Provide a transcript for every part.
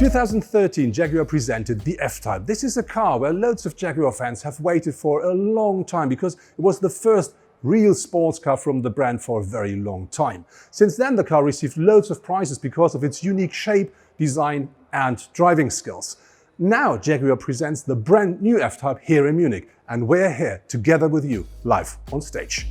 2013, Jaguar presented the F-Type. This is a car where loads of Jaguar fans have waited for a long time because it was the first real sports car from the brand for a very long time. Since then, the car received loads of prizes because of its unique shape, design and driving skills. Now Jaguar presents the brand new F-Type here in Munich, and we're here together with you, live on stage.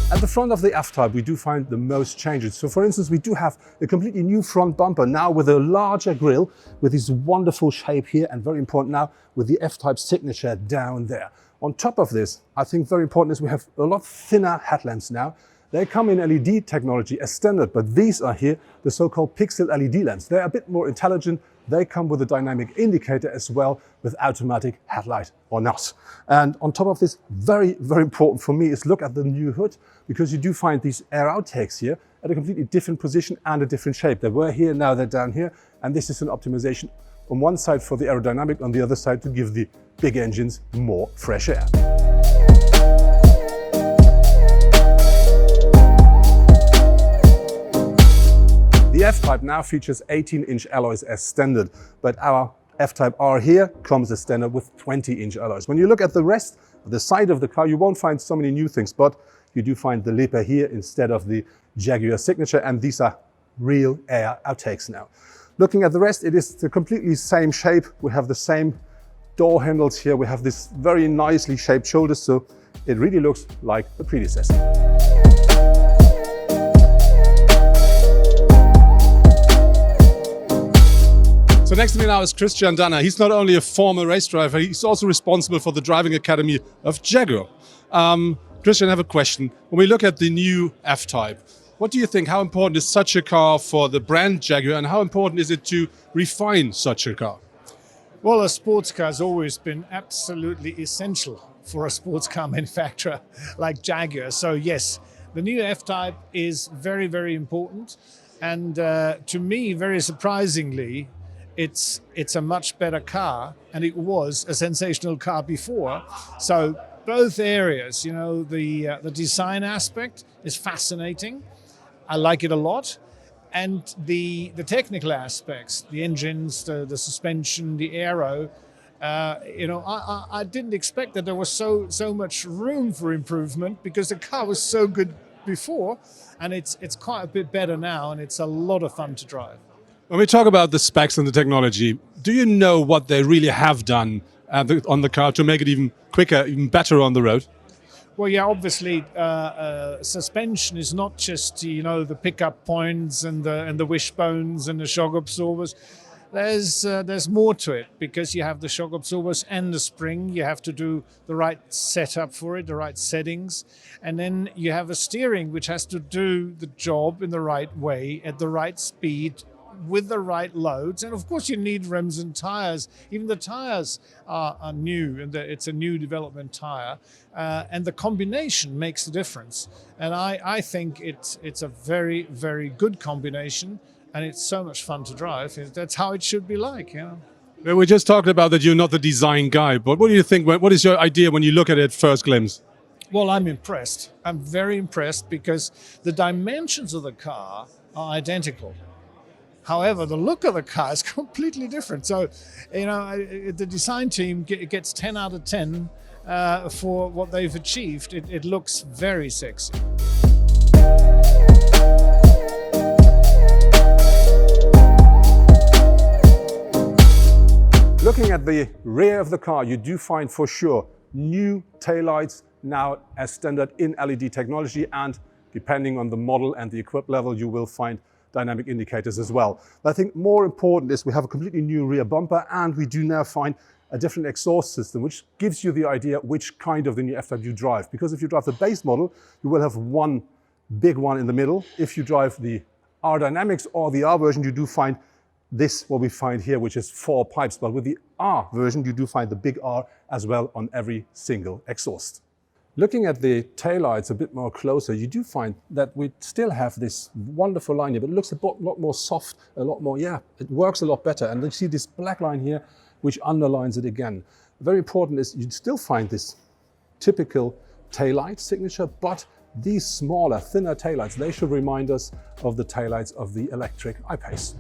At the front of the F-Type we do find the most changes. So for instance, we do have a completely new front bumper now with a larger grille, with this wonderful shape here, and very important now with the F-Type signature down there. On top of this, I think very important is we have a lot thinner headlamps now. They come in LED technology as standard, but these are here the so-called pixel LED lamps. They're a bit more intelligent. They come with a dynamic indicator as well, with automatic headlight or not. And on top of this, very, very important for me is look at the new hood, because you do find these air outtakes here at a completely different position and a different shape. They were here, now they're down here. And this is an optimization on one side for the aerodynamic, on the other side to give the big engines more fresh air. The F-Type now features 18-inch alloys as standard, but our F-Type R here comes as standard with 20-inch alloys. When you look at the rest of the side of the car, you won't find so many new things, but you do find the Lear here instead of the Jaguar signature, and these are real air outtakes now. Looking at the rest, it is the completely same shape. We have the same door handles here. We have this very nicely shaped shoulders, so it really looks like the predecessor. So next to me now is Christian Danner. He's not only a former race driver, he's also responsible for the driving academy of Jaguar. Christian, I have a question. When we look at the new F-Type, what do you think? How important is such a car for the brand Jaguar, and how important is it to refine such a car? Well, a sports car has always been absolutely essential for a sports car manufacturer like Jaguar. So yes, the new F-Type is very, very important. And to me, very surprisingly, it's a much better car, and it was a sensational car before. So both areas, you know, the design aspect is fascinating. I like it a lot. And the technical aspects, the engines, the suspension, the aero, you know, I didn't expect that there was so much room for improvement, because the car was so good before, and it's quite a bit better now, and it's a lot of fun to drive. When we talk about the specs and the technology, do you know what they really have done on the car to make it even quicker, even better on the road? Well, yeah, obviously, suspension is not just, you know, the pickup points and the wishbones and the shock absorbers. There's more to it, because you have the shock absorbers and the spring. You have to do the right setup for it, the right settings. And then you have a steering which has to do the job in the right way, at the right speed, with the right loads. And of course you need rims and tires. Even the tires are new, and it's a new development tire, and the combination makes the difference. And I think it's a very, very good combination, and it's so much fun to drive. That's how it should be like, you know. Well, we just talked about that you're not the design guy, but what do you think? What is your idea when you look at it first glimpse? Well, I'm impressed. I'm very impressed, because the dimensions of the car are identical. However, the look of the car is completely different. So, you know, the design team gets 10 out of 10 for what they've achieved. It looks very sexy. Looking at the rear of the car, you do find for sure new taillights now as standard in LED technology, and depending on the model and the equip level, you will find dynamic indicators as well. But I think more important is we have a completely new rear bumper, and we do now find a different exhaust system, which gives you the idea which kind of the new F-Type you drive. Because if you drive the base model, you will have one big one in the middle. If you drive the R Dynamics or the R version, you do find this, what we find here, which is 4 pipes. But with the R version, you do find the big R as well on every single exhaust. Looking at the taillights a bit more closer, you do find that we still have this wonderful line here, but it looks a lot more soft, a lot more, yeah, it works a lot better. And you see this black line here, which underlines it again. Very important is you still find this typical taillight signature, but these smaller, thinner taillights, they should remind us of the taillights of the electric I-Pace.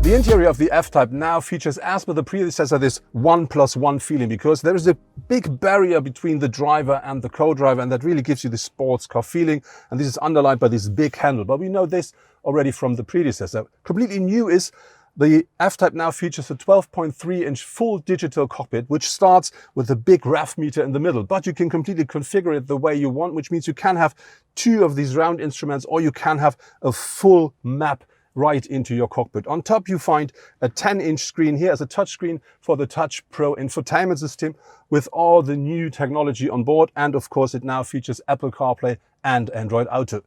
The interior of the F-Type now features, as with the predecessor, this 1+1 feeling, because there is a big barrier between the driver and the co-driver, and that really gives you the sports car feeling, and this is underlined by this big handle. But we know this already from the predecessor. Completely new is the F-Type now features a 12.3-inch full digital cockpit, which starts with a big RAF meter in the middle, but you can completely configure it the way you want, which means you can have two of these round instruments, or you can have a full map right into your cockpit. On top you find a 10-inch screen here as a touchscreen for the Touch Pro infotainment system with all the new technology on board, and of course it now features Apple CarPlay and Android Auto.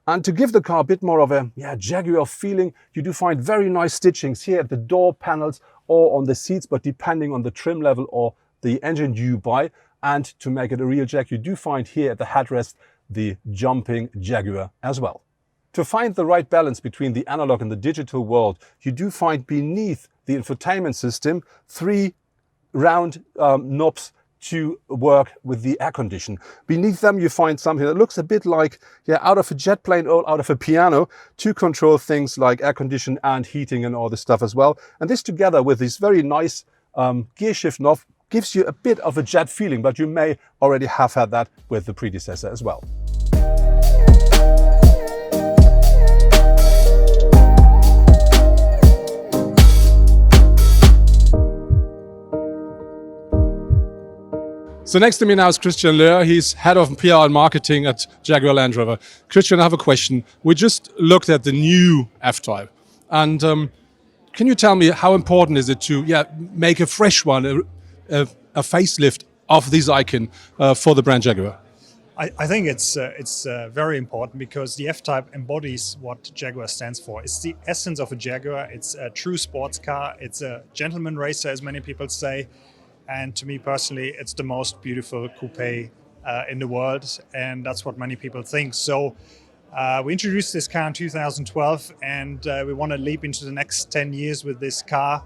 And to give the car a bit more of a Jaguar feeling, you do find very nice stitchings here at the door panels or on the seats, but depending on the trim level or the engine you buy. And to make it a real Jag, you do find here at the headrest the jumping Jaguar as well. To find the right balance between the analog and the digital world, you do find beneath the infotainment system 3 round knobs to work with the air condition. Beneath them you find something that looks a bit like out of a jet plane or out of a piano to control things like air condition and heating and all this stuff as well. And this together with this very nice gear shift knob gives you a bit of a jet feeling, but you may already have had that with the predecessor as well. So next to me now is Christian Lear. He's head of PR and marketing at Jaguar Land Rover. Christian, I have a question. We just looked at the new F-Type. And can you tell me how important is it to make a fresh one, a facelift of this icon for the brand Jaguar? I think it's very important because the F-Type embodies what Jaguar stands for. It's the essence of a Jaguar. It's a true sports car. It's a gentleman racer, as many people say. And to me personally, it's the most beautiful coupe in the world, and that's what many people think. So we introduced this car in 2012, and we want to leap into the next 10 years with this car.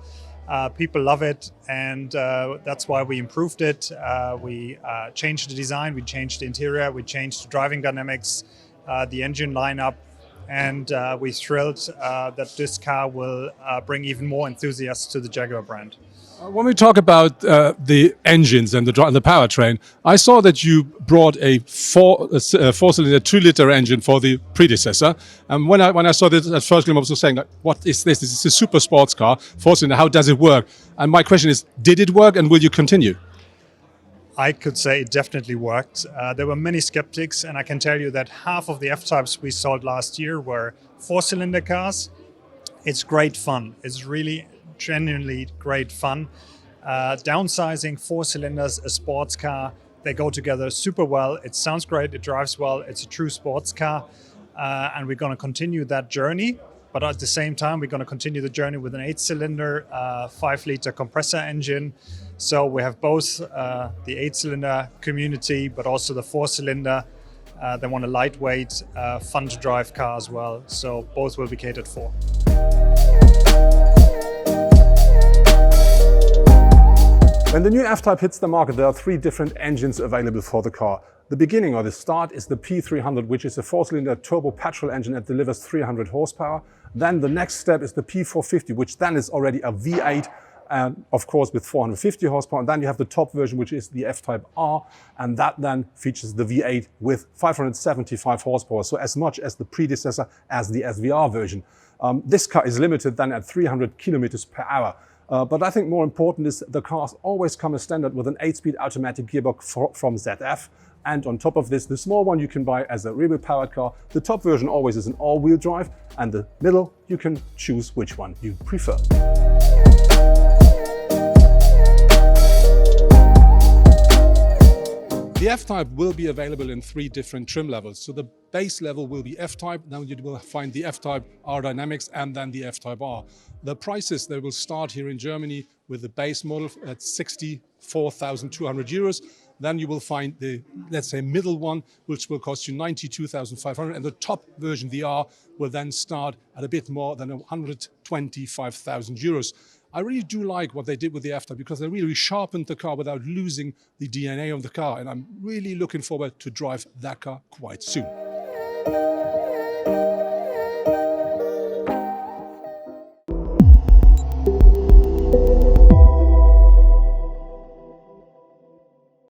People love it, and that's why we improved it. We changed the design, we changed the interior, we changed the driving dynamics, the engine lineup, and we're thrilled that this car will bring even more enthusiasts to the Jaguar brand. When we talk about the engines and the powertrain, I saw that you brought a four-cylinder 2-liter engine for the predecessor. And when I saw this at first, I was saying, what is this? This is a super sports car, 4-cylinder. How does it work? And my question is, did it work and will you continue? I could say it definitely worked. There were many skeptics, and I can tell you that half of the F-Types we sold last year were 4-cylinder cars. It's great fun. It's really genuinely great fun. Downsizing 4 cylinders, a sports car, they go together super well. It sounds great, it drives well, it's a true sports car, and we're going to continue that journey. But at the same time, we're going to continue the journey with an 8-cylinder, 5-liter compressor engine. So we have both the 8-cylinder community, but also the 4-cylinder. They want a lightweight, fun to drive car as well. So both will be catered for. When the new F-Type hits the market, there are 3 different engines available for the car. The beginning or the start is the P300, which is a 4-cylinder turbo petrol engine that delivers 300 horsepower. Then the next step is the P450, which then is already a V8, and of course with 450 horsepower. And then you have the top version, which is the F-Type R, and that then features the V8 with 575 horsepower, so as much as the predecessor as the SVR version. This car is limited then at 300 kilometers per hour. But I think more important is the cars always come as standard with an 8-speed automatic gearbox from ZF. And on top of this, the small one you can buy as a rear-wheel powered car. The top version always is an all-wheel drive, and the middle you can choose which one you prefer. The F-Type will be available in 3 different trim levels. So the base level will be F-Type, then you will find the F-Type R Dynamics and then the F-Type R. The prices, they will start here in Germany with the base model at 64,200 euros. Then you will find the, let's say, middle one, which will cost you 92,500. And the top version, the R, will then start at a bit more than 125,000 euros. I really do like what they did with the F-Type because they really sharpened the car without losing the DNA of the car. And I'm really looking forward to drive that car quite soon.